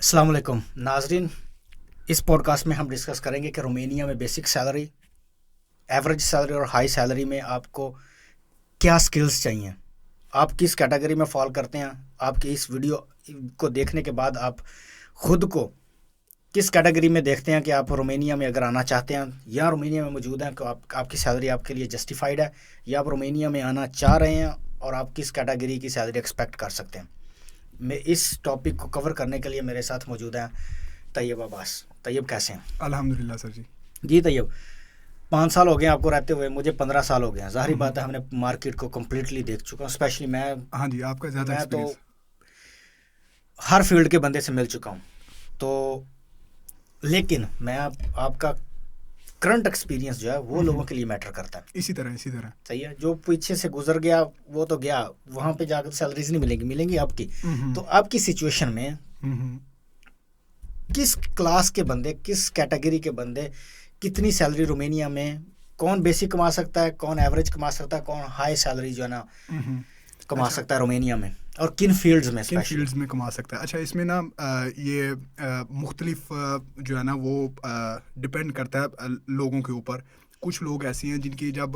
अस्सलाम वालेकुम नाजरीन। इस पॉडकास्ट में हम डिस्कस करेंगे कि रोमेनिया में बेसिक सैलरी, एवरेज सैलरी और हाई सैलरी में आपको क्या स्किल्स चाहिए, आप किस कैटेगरी में फॉल करते हैं। आपके इस वीडियो को देखने के बाद आप खुद को किस कैटेगरी में देखते हैं कि आप रोमेनिया में अगर आना चाहते हैं या रोमेनिया में मौजूद हैं, तो आपकी सैलरी आपके लिए जस्टिफाइड है, या आप रोमेनिया में आना चाह रहे हैं और आप किस कैटेगरी की सैलरी एक्सपेक्ट कर सकते हैं। मैं इस टॉपिक को कवर करने के लिए मेरे साथ मौजूद हैं तैयब अब्बास। तैयब कैसे हैं? अल्हम्दुलिल्लाह सर जी। जी तैयब, 5 साल हो गए आपको रहते हुए, मुझे 15 साल हो गए हैं। ज़ाहिर बात है हमने मार्केट को कम्प्लीटली देख चुका हूँ, स्पेशली मैं। हाँ जी, आपका ज़्यादा मैं तो एक्सपीरियंस। हर फील्ड के बंदे से मिल चुका हूँ, तो लेकिन मैं आपका करंट एक्सपीरियंस जो है वो लोगों के लिए मैटर करता है। इसी तरह सही है, जो पीछे से गुजर गया वो तो गया, वहाँ पे जाकर सैलरीज नहीं मिलेंगी आपकी। तो आपकी सिचुएशन में किस क्लास के बंदे, किस कैटेगरी के बंदे कितनी सैलरी रोमेनिया में, कौन बेसिक कमा सकता है, कौन एवरेज कमा सकता है, कौन हाई सैलरी जो है ना कमा सकता है रोमेनिया में, और किन फील्ड्स में कमा सकता है। अच्छा, इसमें ना ये मुख्तलिफ जो है ना वो डिपेंड करता है लोगों के ऊपर। कुछ लोग ऐसे हैं जिनकी जब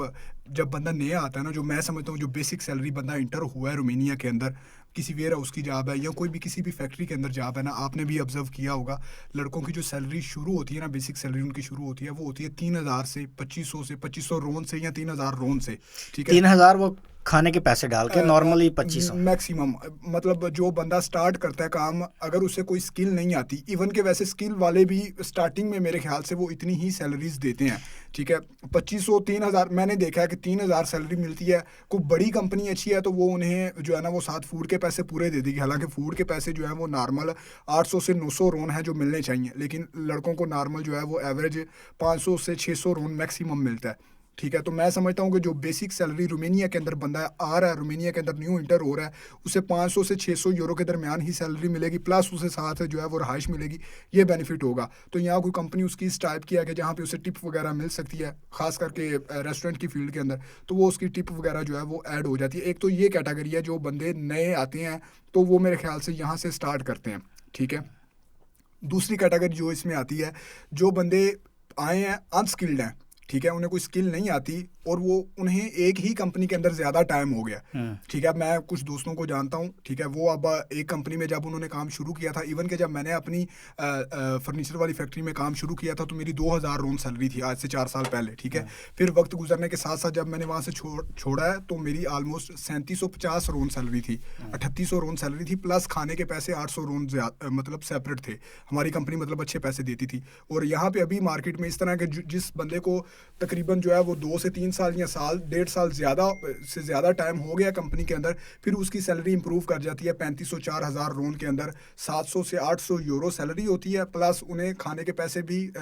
बंदा नया आता है ना, जो मैं समझता हूँ जो बेसिक सैलरी बंदा इंटर हुआ है रोमेनिया के अंदर, किसी वेयर हाउस की जॉब है या कोई भी किसी भी फैक्ट्री के अंदर जॉब है ना, आपने भी ऑब्जर्व किया होगा लड़कों की जो सैलरी शुरू होती है ना, बेसिक सैलरी उनकी शुरू होती है, वो होती है 3,000 से 2500 रोन से या 3,000 रोन से। ठीक है, 3,000 वो खाने के पैसे डाल के, नॉर्मली 2500 मैक्सिमम। मतलब जो बंदा स्टार्ट करता है काम, अगर उसे कोई स्किल नहीं आती, इवन के वैसे स्किल वाले भी स्टार्टिंग में मेरे ख्याल से वो इतनी ही सैलरीज देते हैं। ठीक है, 2500 3,000 मैंने देखा है कि 3,000 सैलरी मिलती है। कोई बड़ी कंपनी अच्छी है तो वो उन्हें जो है ना वो साथ फूड के पैसे पूरे दे देगी। हालांकि फूड के पैसे जो है वो नॉर्मल 800 से 900 रोन है जो मिलने चाहिए, लेकिन लड़कों को नॉर्मल जो है वो एवरेज 500 से 600 रोन मैक्सिमम मिलता है। ठीक है, तो मैं समझता हूँ कि जो बेसिक सैलरी रोमेनिया के अंदर बंदा आ रहा है, रोमेनिया के अंदर न्यू इंटर हो रहा है, उसे 500 से 600 यूरो के दरमियान ही सैलरी मिलेगी, प्लस उसे साथ जो है वो रहाइश मिलेगी। ये बेनिफिट होगा। तो यहाँ कोई कंपनी उसकी इस टाइप की है कि जहाँ पे उसे टिप वगैरह मिल सकती है, खास करके रेस्टोरेंट की फील्ड के अंदर, तो वो उसकी टिप वगैरह जो है वो ऐड हो जाती है। एक तो ये कैटेगरी है, जो बंदे नए आते हैं तो वो मेरे ख्याल से यहाँ से स्टार्ट करते हैं। ठीक है, दूसरी कैटेगरी जो इसमें आती है, जो बंदे आए हैं अनस्किल्ड हैं, ठीक है, उन्हें कोई स्किल नहीं आती और वो उन्हें एक ही कंपनी के अंदर ज़्यादा टाइम हो गया। ठीक है, मैं कुछ दोस्तों को जानता हूँ, ठीक है, वो अब एक कंपनी में जब उन्होंने काम शुरू किया था, इवन कि जब मैंने अपनी फर्नीचर वाली फैक्ट्री में काम शुरू किया था तो मेरी 2,000 रोन सैलरी थी, आज से 4 साल पहले। ठीक है, फिर वक्त गुजरने के साथ साथ जब मैंने वहाँ से छोड़ा है तो मेरी ऑलमोस्ट 3750 रोन सैलरी थी, 3800 रोन सैलरी थी, प्लस खाने के पैसे 800 रोन मतलब सेपरेट थे। हमारी कंपनी मतलब अच्छे पैसे देती थी। और यहाँ पे अभी मार्केट में इस तरह के जिस बंदे को तकरीबन जो है वो 2 से 3 साल या साल 1.5 साल ज़्यादा टाइम हो गया कंपनी के अंदर, फिर उसकी सैलरी इंप्रूव कर जाती है 3,500 4,000 रोन के अंदर। 700 से 800 यूरो सैलरी होती है, प्लस उन्हें खाने के पैसे भी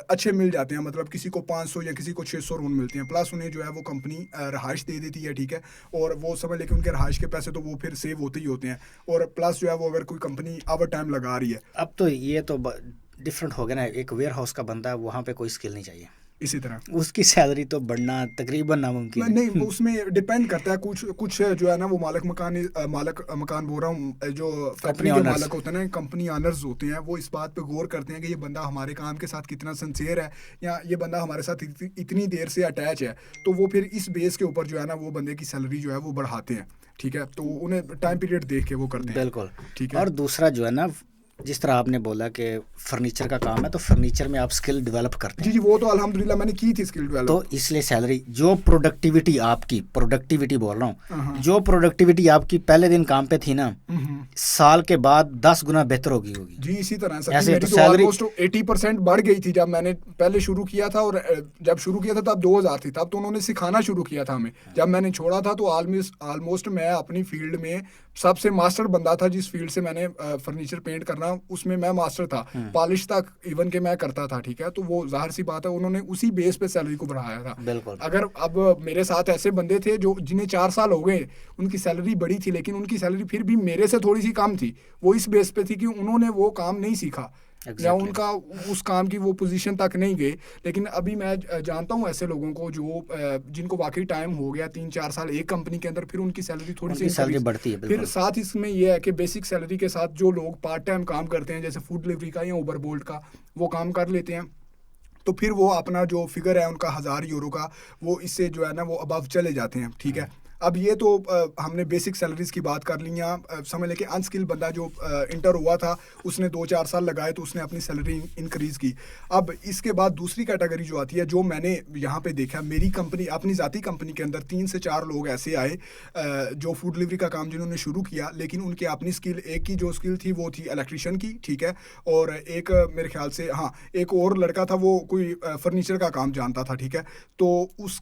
अच्छे मिल जाते हैं। मतलब किसी को 500 या किसी को 600 रोन मिलते हैं, प्लस उन्हें जो है वो कंपनी रहाइश दे देती है। ठीक है, और वो समझ लेके उनके रहाइश के पैसे तो वो फिर सेव होते ही होते हैं। और प्लस जो है वो अगर कोई कंपनी आवर टाइम लगा रही है, अब तो ये तो डिफरेंट हो गया ना। एक वेयर हाउस का बंदा है, वहाँ पे कोई स्किल नहीं चाहिए, इसी तरह उसकी सैलरी तो बढ़ना तकरीबन नामुमकिन है। नहीं, उसमें डिपेंड करता है। कुछ जो है ना वो मालिक मकान बोल रहा हूँ, जो फैक्ट्री के मालिक होते हैं ना, कंपनी ऑनर्स होते हैं, वो इस बात पे गौर करते हैं कि ये बंदा हमारे काम के साथ कितना सिंसियर है, या ये बंदा हमारे साथ इतनी देर से अटैच है, तो वो फिर इस बेस के ऊपर जो है ना वो बंदे की सैलरी जो है वो बढ़ाते हैं। ठीक है, तो उन्हें टाइम पीरियड देख के वो करते हैं। बिल्कुल, ठीक है। और दूसरा जो है ना, जिस तरह आपने बोला कि फर्नीचर का काम है, तो फर्नीचर में आप स्किल डेवलप करते हैं। जी, वो तो अल्हम्दुलिल्लाह मैंने की थी स्किल डेवलप। तो इसलिए सैलरी, जो प्रोडक्टिविटी बोल रहा हूँ, जो प्रोडक्टिविटी आपकी पहले दिन काम पे थी ना, साल के बाद 10 गुना बेहतर होगी। जी, इसी तरह से ऐसे मेरी तो ऑलमोस्ट 80% बढ़ गई थी जब मैंने पहले शुरू किया था। और जब शुरू किया था तब 2,000 थी, तब तो उन्होंने सिखाना शुरू किया था हमें। जब मैंने छोड़ा था तो ऑलमोस्ट मैं अपनी फील्ड में सबसे मास्टर बंदा था। जिस फील्ड से मैंने फर्नीचर पेंट करना, उसमें मैं मास्टर था, पॉलिश तक इवन के मैं करता था। ठीक है, तो वो जाहिर सी बात है उन्होंने उसी बेस पे सैलरी को बढ़ाया था। बिल्कुल। अगर अब मेरे साथ ऐसे बंदे थे जो जिन्हें 4 साल हो गए, उनकी सैलरी बढ़ी थी, लेकिन उनकी सैलरी फिर भी मेरे से थोड़ी सी कम थी। वो इस बेस पे थी कि उन्होंने वो काम नहीं सीखा, یا ان کا اس کام کی وہ پوزیشن تک نہیں گئے. لیکن ابھی میں جانتا ہوں ایسے لوگوں کو جو جن کو واقعی ٹائم ہو گیا 3-4 سال ایک کمپنی کے اندر, پھر ان کی سیلری تھوڑی سی سیلری بڑھتی ہے. پھر ساتھ اس میں یہ ہے کہ بیسک سیلری کے ساتھ جو لوگ پارٹ ٹائم کام کرتے ہیں جیسے فوڈ ڈلیوری کا یا اوبر بولٹ کا وہ کام کر لیتے ہیں, تو پھر وہ اپنا جو فگر ہے ان کا 1000 یورو کا وہ اس سے جو ہے نا وہ ابو چلے جاتے ہیں. ٹھیک ہے, اب یہ تو ہم نے بیسک سیلریز کی بات کر لی. یا سمجھ لیں کہ ان اسکل بندہ جو انٹر ہوا تھا اس نے 2-4 سال لگائے تو اس نے اپنی سیلری انکریز کی. اب اس کے بعد دوسری کیٹیگری جو آتی ہے, جو میں نے یہاں پہ دیکھا میری کمپنی اپنی ذاتی کمپنی کے اندر 3 سے 4 لوگ ایسے آئے جو فوڈ ڈلیوری کا کام جنہوں نے شروع کیا, لیکن ان کی اپنی اسکل ایک کی جو اسکل تھی وہ تھی الیکٹریشین کی. ٹھیک ہے, اور ایک میرے خیال سے ایک اور لڑکا تھا وہ کوئی فرنیچر کا کام جانتا تھا. ٹھیک ہے, تو اس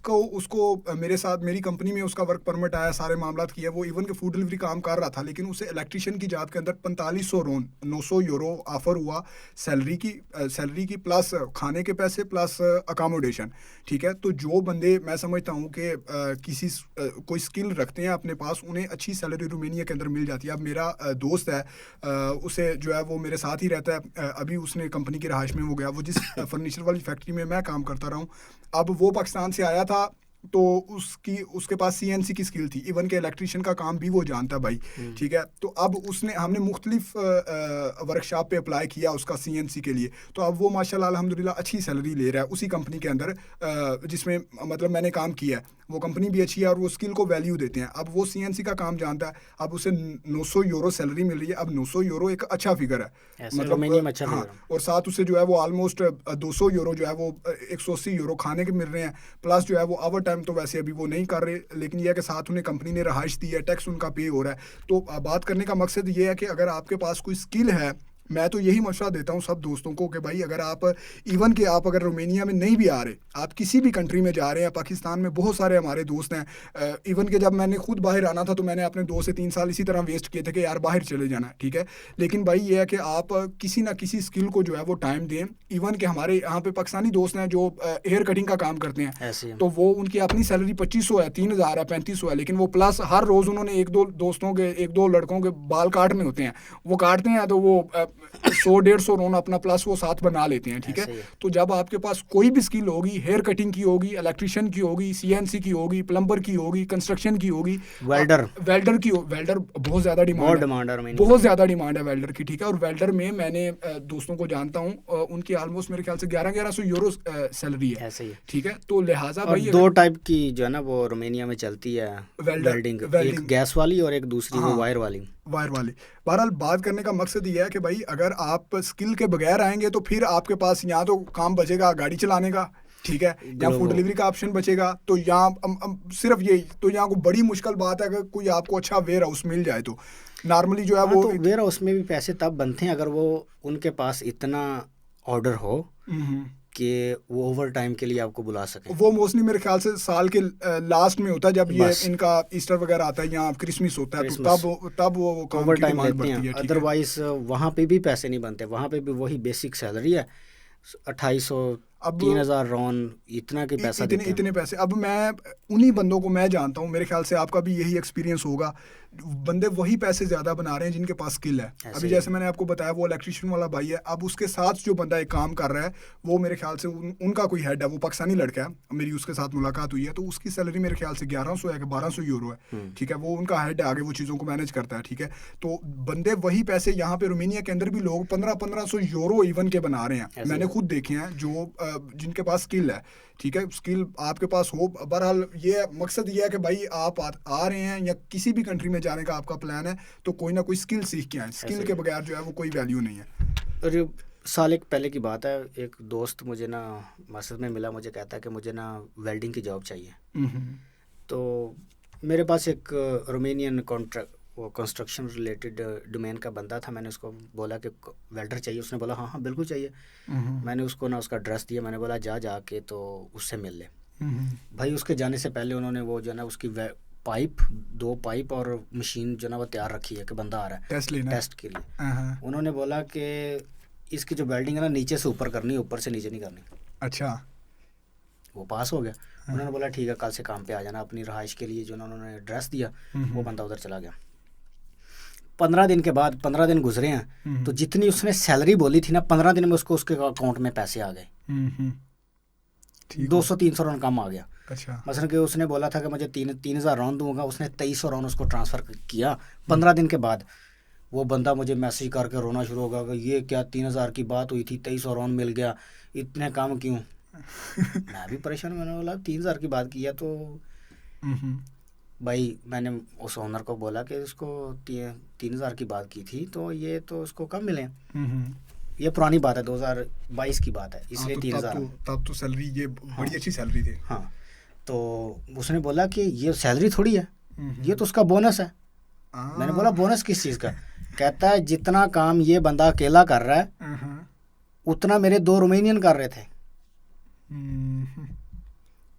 کو میرے ساتھ میری کمپنی میں اس کا ورک پرمٹ آیا, سارے معاملات کیا, وہ ایون کہ فوڈ ڈلیوری کام کر رہا تھا, لیکن اسے الیکٹریشین کی جاب کے اندر 4500 یورو آفر ہوا سیلری کی پلس کھانے کے پیسے پلس اکاموڈیشن. ٹھیک ہے, تو جو بندے میں سمجھتا ہوں کہ کوئی اسکل رکھتے ہیں اپنے پاس, انہیں اچھی سیلری رومینیا کے اندر مل جاتی ہے. اب میرا دوست ہے, اسے جو ہے وہ میرے ساتھ ہی رہتا ہے, ابھی اس نے کمپنی کی رہائش میں ہو گیا, وہ جس فرنیچر والی فیکٹری میں کام کرتا رہا ہوں. اب وہ پاکستان سے آیا تھا تو اس کے پاس CNC کی اسکل تھی, ایون کہ الیکٹریشین کا کام بھی وہ جانتا ہے بھائی. ٹھیک ہے, تو اب ہم نے مختلف ورکشاپ پہ اپلائی کیا اس کا CNC کے لیے, تو اب وہ ماشاءاللہ الحمدللہ اچھی سیلری لے رہا ہے اسی کمپنی کے اندر جس میں مطلب میں نے کام کیا ہے. وہ کمپنی بھی اچھی ہے اور وہ اسکل کو ویلیو دیتے ہیں. اب وہ CNC کا کام جانتا ہے, اب اسے 900 یورو سیلری مل رہی ہے. اب 900 یورو ایک اچھا فگر ہے, مطلب اور ساتھ اسے جو ہے وہ آلموسٹ 200 یورو جو ہے وہ 180 یورو کھانے کے مل رہے ہیں, پلس جو ہے وہ اوور ٹائم تو ویسے ابھی وہ نہیں کر رہے, لیکن یہ ہے کہ ساتھ انہیں کمپنی نے رہائش دی ہے, ٹیکس ان کا پے ہو رہا ہے. تو بات کرنے کا مقصد یہ ہے کہ اگر آپ کے پاس کوئی اسکل ہے, میں تو یہی مشورہ دیتا ہوں سب دوستوں کو کہ بھائی اگر آپ ایون کہ آپ اگر رومینیا میں نہیں بھی آ رہے, آپ کسی بھی کنٹری میں جا رہے ہیں, پاکستان میں بہت سارے ہمارے دوست ہیں, ایون کہ جب میں نے خود باہر آنا تھا تو میں نے اپنے 2 سے 3 سال اسی طرح ویسٹ کیے تھے کہ یار باہر چلے جانا. ٹھیک ہے, لیکن بھائی یہ ہے کہ آپ کسی نہ کسی اسکل کو جو ہے وہ ٹائم دیں. ایون کہ ہمارے یہاں پہ پاکستانی دوست ہیں جو ہیئر کٹنگ کا کام کرتے ہیں, تو وہ ان کی اپنی سیلری 2500 ہے, 3000 ہے, 3500 ہے, لیکن وہ پلس ہر روز انہوں نے 1-2 لڑکوں کے بال کاٹنے ہوتے ہیں, وہ کاٹتے ہیں تو وہ 100-150 رون اپنا پلس وہ ساتھ بنا لیتے ہیں. ٹھیک ہے, تو جب آپ کے پاس کوئی بھی اسکل ہوگی, ہیئر کٹنگ کی ہوگی, الیکٹریشین کی ہوگی, CNC کی ہوگی, پلمبر کی ہوگی, کنسٹرکشن کی ہوگی, ویلڈر بہت زیادہ ڈیمانڈ ہے ویلڈر کی. ٹھیک ہے, اور ویلڈر میں نے دوستوں کو جانتا ہوں, ان کی آلموسٹ میرے خیال سے 1100 یورو سیلری ہے. ٹھیک ہے, تو لہٰذا بھائی 2 ٹائپ کی جو ہے نا وہ رومینیا میں چلتی ہے ویلڈنگ, ایک گیس والی اور ایک دوسری وہ وائر والی. بہرحال بات کرنے کا مقصد یہ ہے کہ بھائی اگر آپ اسکل کے بغیر آئیں گے تو پھر آپ کے پاس یہاں تو کام بچے گا گاڑی چلانے کا. ٹھیک ہے, یا فوڈ ڈلیوری کا آپشن بچے گا, تو یہاں صرف یہی, تو یہاں کو بڑی مشکل بات ہے کہ کوئی آپ کو اچھا ویئر ہاؤس مل جائے. تو نارملی جو ہے وہ ویئر ہاؤس میں بھی پیسے تب بنتے ہیں اگر وہ ان کے پاس اتنا آرڈر ہو کہ وہ اوور ٹائم کے لیے آپ کو بلا سکیں. وہ موسٹلی میرے خیال سے سال کے لاسٹ میں ہوتا ہے جب یہ ان کا ایسٹر وغیرہ آتا ہے یا کرسمس ہوتا ہے, تو تب وہ اوور ٹائم لیتے ہیں. ادروائز وہاں پہ بھی پیسے نہیں بنتے, وہاں پہ بھی وہی بیسک سیلری ہے 2800 3000 رون, اتنا کے پیسہ دیتے ہیں. اتنے پیسے. اب میں انہی بندوں کو میں جانتا ہوں, میرے خیال سے آپ کا بھی یہی ایکسپیرینس ہوگا, بندے وہی پیسے زیادہ بنا رہے ہیں جن کے پاس اسکل ہے. ابھی جیسے میں نے آپ کو بتایا وہ الیکٹریشین والا بھائی ہے, اب اس کے ساتھ جو بندہ ایک کام کر رہا ہے وہ میرے خیال سے ان کا کوئی ہیڈ ہے, وہ پاکستانی لڑکا ہے, میری اس کے ساتھ ملاقات ہوئی ہے, تو اس کی سیلری میرے خیال سے 1100 ہے کہ 1200 یورو ہے. ٹھیک ہے, وہ ان کا ہیڈ ہے, آگے وہ چیزوں کو مینیج کرتا ہے. ٹھیک ہے, تو بندے وہی پیسے یہاں پہ رومینیا کے اندر بھی لوگ 1500 یورو ایون کے بنا رہے ہیں. میں نے خود دیکھے ہیں جو جن کے پاس اسکل ہے. ٹھیک ہے, اسکل آپ کے پاس ہو. بہرحال یہ مقصد یہ ہے کہ بھائی آپ آ رہے ہیں یا کسی بھی کنٹری میں جانے کا آپ کا پلان ہے تو کوئی نہ کوئی اسکل سیکھ کے آئیں. اسکل کے بغیر جو ہے وہ کوئی ویلیو نہیں ہے. اور سال ایک پہلے کی بات ہے, ایک دوست مجھے نا مسجد میں ملا, مجھے کہتا ہے کہ مجھے نا ویلڈنگ کی جاب چاہیے. تو میرے پاس ایک رومینین کنسٹرکشن ریلیٹڈ ڈومین کا بندہ تھا. میں نے اس کو بولا کہ ویلڈر چاہیے, اس نے بولا ہاں بالکل چاہیے. میں نے اس کو نا اس کا ایڈریس دیا, میں نے بولا جا کے تو اس سے مل لے. بھائی اس کے جانے سے پہلے انہوں نے وہ جو ہے نا اس کی 2 پائپ اور مشین جو نا وہ تیار رکھی ہے کہ بندہ آ رہا ہے ٹیسٹ کے لیے. انہوں نے بولا کہ اس کی جو ویلڈنگ ہے نا نیچے سے اوپر کرنی, اوپر سے نیچے نہیں کرنی. اچھا, وہ پاس ہو گیا. انہوں نے بولا ٹھیک ہے کل سے کام پہ آ جانا. اپنی رہائش کے لیے جو انہوں نے ایڈریس دیا وہ بندہ ادھر چلا گیا. 15 दिन के बाद 15 दिन गुजरे हैं तो जितनी उसने सैलरी बोली थी ना 15 दिन में उसको उसके अकाउंट में पैसे आ गए, 200-300 रन कम आ गया। अच्छा, मसलन कि उसने बोला था कि मुझे 3,000 रन दूंगा, उसने 2300 रन उसको ट्रांसफ़र किया 15 दिन के बाद। वो बंदा मुझे मैसेज करके रोना शुरू होगा कि ये क्या 3,000 की बात हुई थी, 2300 रन मिल गया, इतने कम क्यों। मैं भी परेशान, मैंने बोला 3,000 की बात की है तो भाई मैंने उस ओनर को बोला कि उसको 3,000 की बात की थी तो ये तो उसको कम मिले। ये पुरानी बात है, 2022 की बात है, इसलिए 3,000। तब तो सैलरी ये बड़ी अच्छी सैलरी थी। हाँ, तो उसने बोला कि ये सैलरी थोड़ी है, ये तो उसका बोनस है। मैंने बोला बोनस किस चीज़ का? कहता है जितना काम ये बंदा अकेला कर रहा है उतना मेरे 2 रोमेनियन कर रहे थे।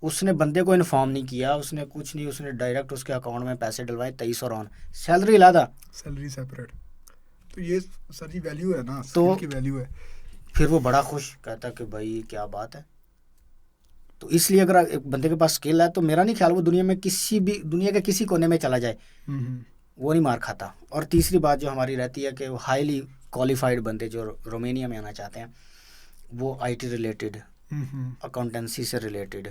उसने बंदे को इन्फॉर्म नहीं किया, उसने कुछ नहीं, उसने डायरेक्ट उसके अकाउंट में पैसे डलवाए, 2300 रन, सैलरी लादा, सैलरी सेपरेट। तो ये सर जी वैल्यू है ना, तो स्किल की वैल्यू है। फिर वो बड़ा खुश, कहता कि भाई क्या बात है। तो इसलिए अगर एक बंदे के पास स्किल है तो मेरा नहीं ख्याल वो दुनिया के किसी कोने में चला जाए वो नहीं मार खाता। और तीसरी बात जो हमारी रहती है कि हाईली क्वालिफाइड बंदे जो रोमेनिया में आना चाहते हैं वो IT रिलेटेड, अकाउंटेंसी से रिलेटेड,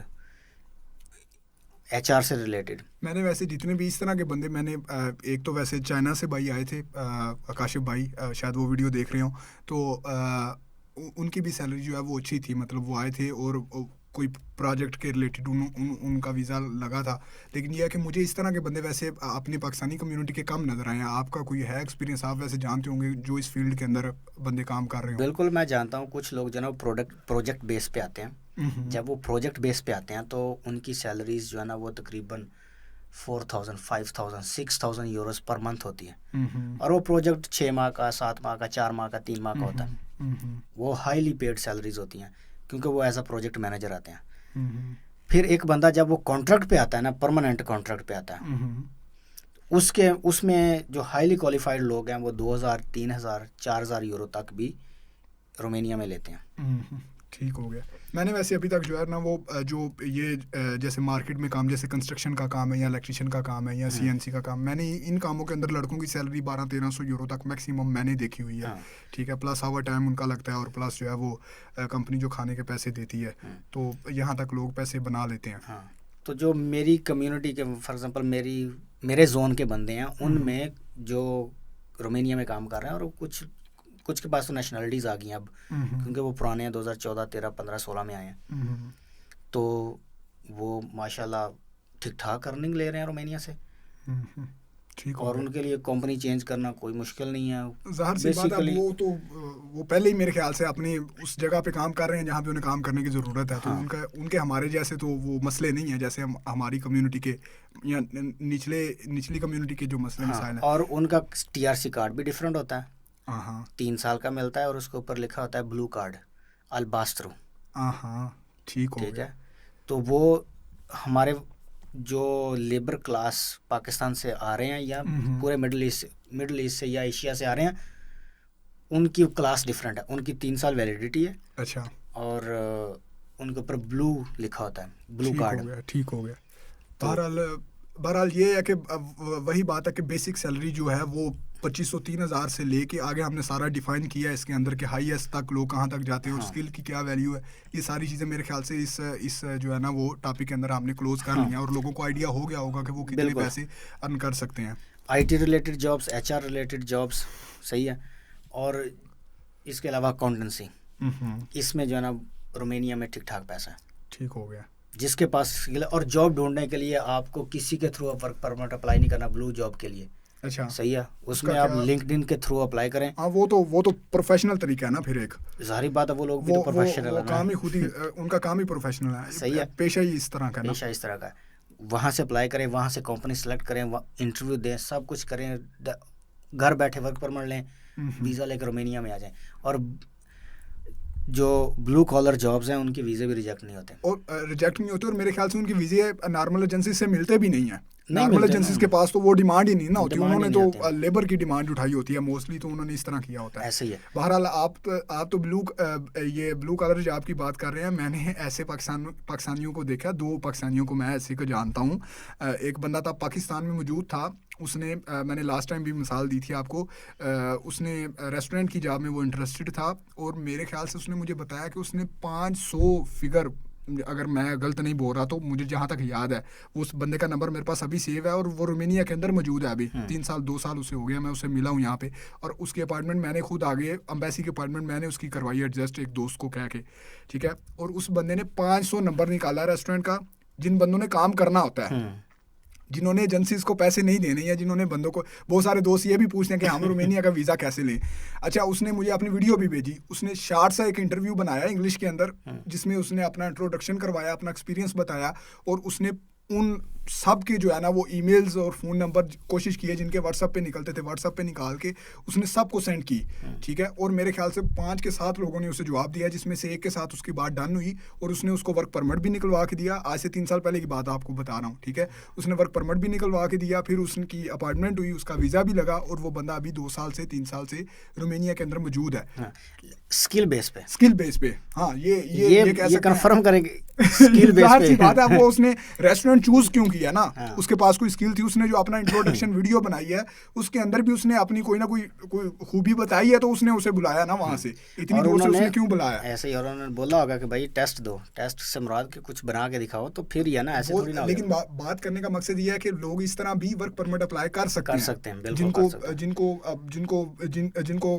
HR से रिलेटेड। मैंने वैसे जितने भी इस तरह के बंदे मैंने एक तो वैसे चाइना से भाई आए थे, आकाशिफ भाई, शायद वो वीडियो देख रहे हो, तो उनकी भी सैलरी जो है वो अच्छी थी। मतलब वो आए थे और कोई प्रोजेक्ट के रिलेटेड उनका वीज़ा लगा था। लेकिन यह है कि मुझे इस तरह के बंदे वैसे अपनी पाकिस्तानी कम्युनिटी के कम नज़र आए हैं। आपका कोई है एक्सपीरियंस? आप वैसे जानते होंगे जो इस फील्ड के अंदर बंदे काम कर रहे हो। बिल्कुल, मैं जानता हूँ कुछ लोग जो ना प्रोजेक्ट बेस पे आते हैं। जब वो प्रोजेक्ट बेस पे आते हैं तो उनकी सैलरीज जो है ना वो तकरीबन 4,000, 5,000, 6,000 यूरोस पर मंथ होती है। और वो प्रोजेक्ट 6 माह का, 7 माह का, 4 माह का, 3 माह का होता है। वो हाईली पेड सैलरीज होती हैं क्योंकि वो एज अ प्रोजेक्ट मैनेजर आते हैं। फिर एक बंदा जब वो कॉन्ट्रैक्ट पे आता है ना, परमानेंट कॉन्ट्रैक्ट पे आता है, उसमें जो हाईली क्वालिफाइड लोग हैं वो 2,000, 3,000, 4,000 यूरो तक भी रोमेनिया में लेते हैं। ठीक हो गया। मैंने वैसे अभी तक जो है ना वो जो ये जैसे मार्केट में काम, जैसे कंस्ट्रक्शन का काम है या इलेक्ट्रिशियन का काम है या CNC का काम, मैंने इन कामों के अंदर लड़कों की सैलरी 1200-1300 यूरो तक मैक्सिमम मैंने देखी हुई है। ठीक है, प्लस आवर टाइम उनका लगता है और प्लस जो है वो कंपनी जो खाने के पैसे देती है, तो यहाँ तक लोग पैसे बना लेते हैं। हाँ, तो जो मेरी कम्युनिटी के फॉर एग्जांपल मेरे जोन के बंदे हैं उनमें जो रोमेनिया में काम कर रहे हैं, और कुछ के पास तो नेशनलिटीज़ आ गई हैं अब क्योंकि वो पुराने हैं, 2014, 13, 15, 16 में आए हैं। तो वो माशाल्लाह ठीक ठाक अर्निंग ले रहे हैं रोमेनिया से। ठीक, और उनके लिए कंपनी चेंज करना कोई मुश्किल नहीं है। ज़ाहिर सी बात है, वो पहले ही मेरे ख्याल से अपनी उस जगह पे काम कर रहे हैं जहाँ पे उन्हें काम करने की ज़रूरत है। हाँ। तो उनके हमारे जैसे तो वो मसले नहीं है जैसे हमारी कम्युनिटी के या निचली कम्युनिटी के जो मसले मसाइल हैं। और उनका TRC कार्ड भी डिफरेंट होता है। हाँ, 3 साल का मिलता है और उसके ऊपर लिखा होता है ब्लू कार्ड, अलबास्त्रो। हाँ, ठीक हो गया। है, तो वो हमारे जो लेबर क्लास पाकिस्तान से आ रहे हैं या पूरे मिडल ईस्ट से या एशिया से आ रहे हैं, उनकी क्लास डिफरेंट है। उनकी 3 साल वैलिडिटी है। अच्छा, और उनके ऊपर ब्लू लिखा होता है, ब्लू कार्ड। ठीक हो गया। बहरहाल ये है कि वही बात है कि बेसिक सैलरी जो है वो 2,500-3,000 से लेके आगे हमने सारा डिफाइन किया है इसके अंदर कि हाईएस्ट तक लोग कहाँ तक जाते हैं और स्किल की क्या वैल्यू है। ये सारी चीज़ें मेरे ख्याल से इस जो है ना वो टॉपिक के अंदर हमने क्लोज कर लिया और लोगों को आइडिया हो गया होगा कि वो कितने पैसे अर्न कर सकते हैं। IT related jobs, HR related jobs, सही है। और इसके अलावा अकाउंटेंसी, इसमें जो है ना रोमेनिया में ठीक ठाक पैसा है। ठीक हो गया। जिसके पास स्किल है, और जॉब ढूंढने के लिए आपको किसी के थ्रू वर्क परमिट अप्लाई नहीं करना ब्लू जॉब के लिए। अच्छा, सही है, उसमें आप लिंक्डइन के थ्रू अप्लाई करें। हाँ, वो तो प्रोफेशनल तरीका है ना। फिर एक जाहिर बात है वो लोग भी तो प्रोफेशनल है, काम ही खुद ही उनका काम ही प्रोफेशनल है। सही है, पेशा ही इस तरह का है। पेशा इस तरह का है। वहाँ से अप्लाई करें, वहाँ से कंपनी सेलेक्ट करें, इंटरव्यू दें, सब कुछ करें, घर बैठे वर्क परमिट लें, वीज़ा लेकर रोमेनिया में आ जाएं। और जो ब्लू कॉलर जॉब्स हैं उनके वीज़े भी रिजेक्ट नहीं होते। और रिजेक्ट नहीं होते, और मेरे ख्याल से उनके वीज़े नॉर्मल एजेंसी से मिलते भी नहीं हैं। नॉर्मल मिलते एजेंसीज ना। के पास तो वो डिमांड ही नहीं ना होती, डिमांड ही उन्होंने नहीं तो होती। लेबर की डिमांड उठाई होती है मोस्टली, तो उन्होंने इस तरह किया होता है। ऐसे ही है। बहरहाल आप तो ये ब्लू कलर जॉब की बात कर रहे हैं। मैंने ऐसे पाकिस्तानियों को देखा, 2 पाकिस्तानियों को मैं ऐसे को जानता हूँ। एक बंदा था पाकिस्तान में मौजूद था, उसने मैंने लास्ट टाइम भी मिसाल दी थी आपको, उसने रेस्टोरेंट की जॉब में वो इंटरेस्टेड था, और मेरे ख्याल से उसने मुझे बताया कि उसने 500 फिगर, अगर मैं गलत नहीं बोल रहा तो मुझे जहाँ तक याद है, वो उस बंदे का नंबर मेरे पास अभी सेव है, और वो रोमेनिया के अंदर मौजूद है अभी। 2 साल उसे हो गया, मैं उससे मिला हूँ यहाँ पे, और उसकी अपार्टमेंट मैंने खुद आगे अम्बेसी की अपार्टमेंट मैंने उसकी करवाई एडजस्ट एक दोस्त को कह के, ठीक है। और उस बंदे ने 500 नंबर निकाला रेस्टोरेंट का। जिन बंदों ने काम करना होता है, जिन्होंने एजेंसीज को पैसे नहीं देने, या जिन्होंने बंदों को, बहुत सारे दोस्त ये भी पूछते हैं कि हम रोमेनिया का वीज़ा कैसे लें। अच्छा, उसने मुझे अपनी वीडियो भी भेजी, उसने शार्ट सा एक इंटरव्यू बनाया इंग्लिश के अंदर, जिसमें उसने अपना इंट्रोडक्शन करवाया, अपना एक्सपीरियंस बताया, और उसने उन सब के जो है ना वो ईमेल्स और फ़ोन नंबर कोशिश किए जिनके व्हाट्सएप पे निकलते थे, व्हाट्सएप पे निकाल के उसने सबको सेंड की, ठीक है। और मेरे ख्याल से 5 के 7 लोगों ने उसे जवाब दिया, जिसमें से एक के साथ उसकी बात डन हुई, और उसने उसको वर्क परमिट भी निकलवा के दिया। आज से 3 साल पहले की बात आपको बता रहा हूँ, ठीक है। उसने वर्क परमिट भी निकलवा के दिया, फिर उसकी अपार्टमेंट हुई, उसका वीज़ा भी लगा, और वो बंदा अभी 2 साल से 3 साल से रोमेनिया के अंदर मौजूद है। स्किल बेस पे, स्किल बेस पे, हाँ, ये कह सकते कंफर्म करेंगे स्किल बेस जाहिर सी पे। बात है। वो उसने रेस्टोरेंट चूज क्यों किया ना, उसके पास कोई स्किल थी। उसने जो अपना इंट्रोडक्शन वीडियो बनाई है, उसके अंदर भी उसने अपनी कोई ना कोई खूबी बताई है, तो उसने उसे बुलाया ना वहां से, इतनी दूर से उसने क्यों बुलाया। ऐसे ही, और उन्होंने बोला होगा कि भाई टेस्ट दो, टेस्ट से मुराद के कुछ बना के दिखाओ, तो फिर ये ना ऐसे थोड़ी ना। लेकिन बात करने का मकसद ये है कि लोग इस तरह भी वर्क परमिट अप्लाई कर सकते हैं, जिनको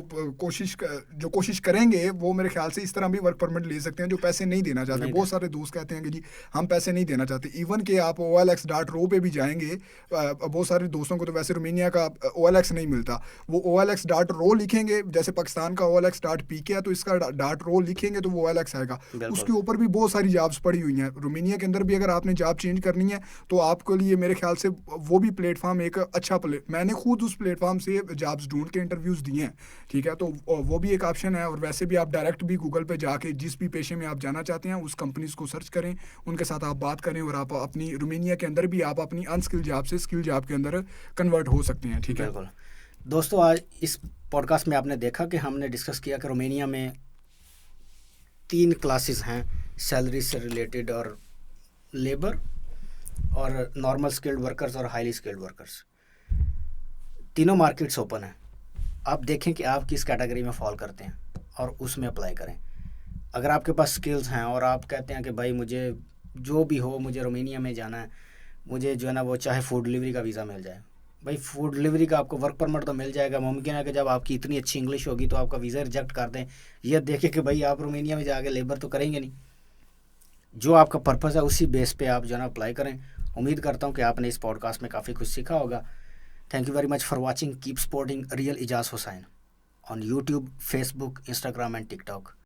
कोशिश करेंगे वो मेरे ख्याल से इस तरह भी वर्क परमिट ले सकते हैं, जो पैसे नहीं देना चाहते। बहुत सारे दोस्त कहते हैं कि जी हम पैसे नहीं देना चाहते। इवन कि आप OLX.ro पे भी जाएंगे, बहुत सारे दोस्तों को तो वैसे रोमेनिया का OLX नहीं मिलता, वो OLX.ro लिखेंगे, जैसे पाकिस्तान का OLX.pk है, तो इसका .ro लिखेंगे तो वो OLX आएगा। उसके ऊपर भी बहुत सारी जॉब्स पड़ी हुई हैं। रोमेनिया के अंदर भी अगर आपने जॉब चेंज करनी है तो आपके लिए मेरे ख्याल से वो भी प्लेटफॉर्म एक अच्छा मैंने खुद उस प्लेटफॉर्म से जॉब्स ढूंढ के इंटरव्यूज़ दिए हैं, ठीक है। तो वो भी एक ऑप्शन है। और वैसे भी आप डायरेक्ट भी गूगल पे जाके जिस भी पेशे में आप जाना चाहते हैं उस कंपनीज को सर्च करें, उनके साथ आप बात करें, और आप अपनी रोमेनिया के अंदर भी आप अपनी अनस्किल जॉब से स्किल जॉब के अंदर कन्वर्ट हो सकते हैं, ठीक है। बिल्कुल। दोस्तों, आज इस पॉडकास्ट में आपने देखा कि हमने डिस्कस किया कि रोमेनिया में 3 क्लासेस हैं सैलरी से रिलेटेड, और लेबर, और नॉर्मल स्किल्ड वर्कर्स, और हाईली स्किल्ड वर्कर्स। तीनों मार्केट्स ओपन हैं। आप देखें कि आप किस कैटेगरी में फॉल करते हैं और उसमें अप्लाई करें। अगर आपके पास स्किल्स हैं और आप कहते हैं कि भाई मुझे जो भी हो, मुझे रोमेनिया में जाना है, मुझे जो है ना वो चाहे फूड डिलीवरी का वीज़ा मिल जाए, भाई फूड डिलीवरी का आपको वर्क परमिट तो मिल जाएगा। मुमकिन है कि जब आपकी इतनी अच्छी इंग्लिश होगी तो आपका वीज़ा रिजेक्ट कर दें, ये देखें कि भाई आप रोमेनिया में जाके लेबर तो करेंगे नहीं। जो आपका पर्पज़ है उसी बेस पे आप जो है ना अप्लाई करें। उम्मीद करता हूँ कि आपने इस पॉडकास्ट में काफ़ी कुछ सीखा होगा। Thank you very much for watching keep supporting real Ejaz Hussain on YouTube, Facebook, Instagram and TikTok.